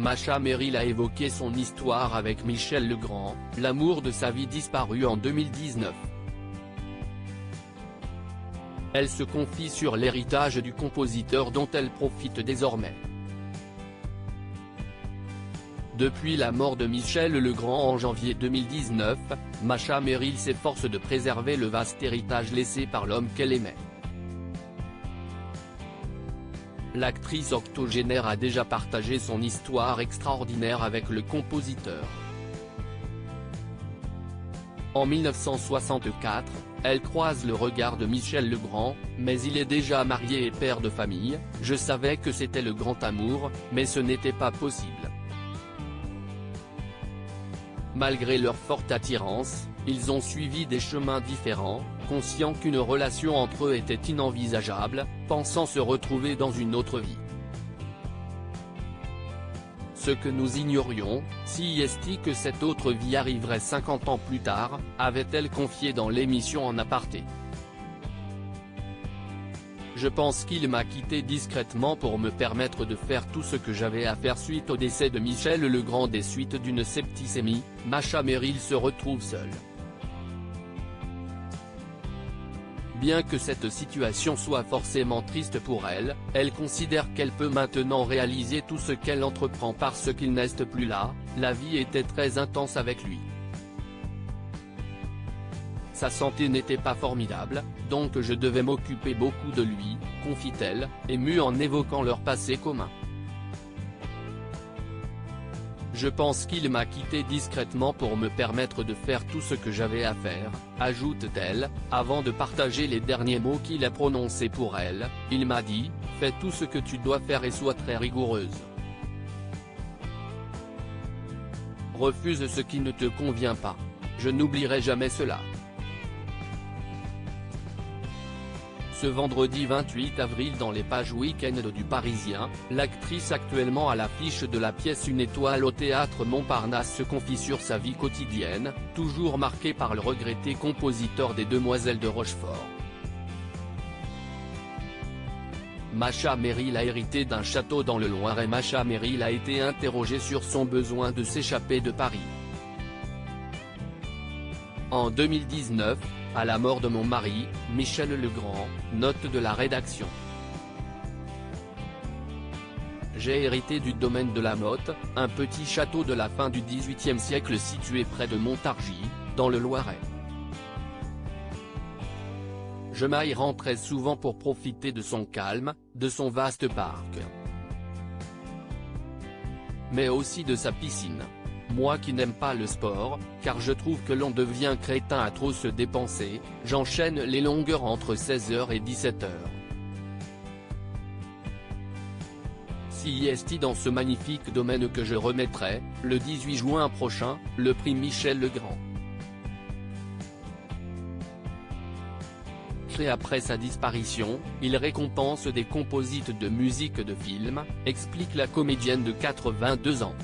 Masha Merrill a évoqué son histoire avec Michel Legrand, l'amour de sa vie disparu en 2019. Elle se confie sur l'héritage du compositeur dont elle profite désormais. Depuis la mort de Michel Legrand en janvier 2019, Masha Merrill s'efforce de préserver le vaste héritage laissé par l'homme qu'elle aimait. L'actrice octogénaire a déjà partagé son histoire extraordinaire avec le compositeur. En 1964, elle croise le regard de Michel Legrand, mais il est déjà marié et père de famille. Je savais que c'était le grand amour, mais ce n'était pas possible. Malgré leur forte attirance, ils ont suivi des chemins différents, conscients qu'une relation entre eux était inenvisageable, pensant se retrouver dans une autre vie. Ce que nous ignorions, si est-il que cette autre vie arriverait 50 ans plus tard, avait-elle confié dans l'émission en aparté. Je pense qu'il m'a quitté discrètement pour me permettre de faire tout ce que j'avais à faire suite au décès de Michel Legrand des suites d'une septicémie. Masha Merrill se retrouve seule. Bien que cette situation soit forcément triste pour elle, elle considère qu'elle peut maintenant réaliser tout ce qu'elle entreprend parce qu'il n'est plus là. La vie était très intense avec lui. Sa santé n'était pas formidable, donc je devais m'occuper beaucoup de lui, confie-t-elle, émue en évoquant leur passé commun. Je pense qu'il m'a quitté discrètement pour me permettre de faire tout ce que j'avais à faire, ajoute-t-elle, avant de partager les derniers mots qu'il a prononcés pour elle. Il m'a dit, fais tout ce que tu dois faire et sois très rigoureuse. Refuse ce qui ne te convient pas. Je n'oublierai jamais cela. Ce vendredi 28 avril dans les pages week-end du Parisien, l'actrice actuellement à l'affiche de la pièce Une étoile au théâtre Montparnasse se confie sur sa vie quotidienne, toujours marquée par le regretté compositeur des Demoiselles de Rochefort. Masha Merrill a hérité d'un château dans le Loiret. Masha Merrill a été interrogée sur son besoin de s'échapper de Paris. En 2019, à la mort de mon mari, Michel Legrand, note de la rédaction. J'ai hérité du domaine de la Motte, un petit château de la fin du XVIIIe siècle situé près de Montargis, dans le Loiret. Je m'y rentrais souvent pour profiter de son calme, de son vaste parc, mais aussi de sa piscine. Moi qui n'aime pas le sport, car je trouve que l'on devient crétin à trop se dépenser, j'enchaîne les longueurs entre 16h et 17h. Si est dans ce magnifique domaine que je remettrai, le 18 juin prochain, le prix Michel Legrand. Créé après sa disparition, il récompense des composites de musique de film, explique la comédienne de 82 ans.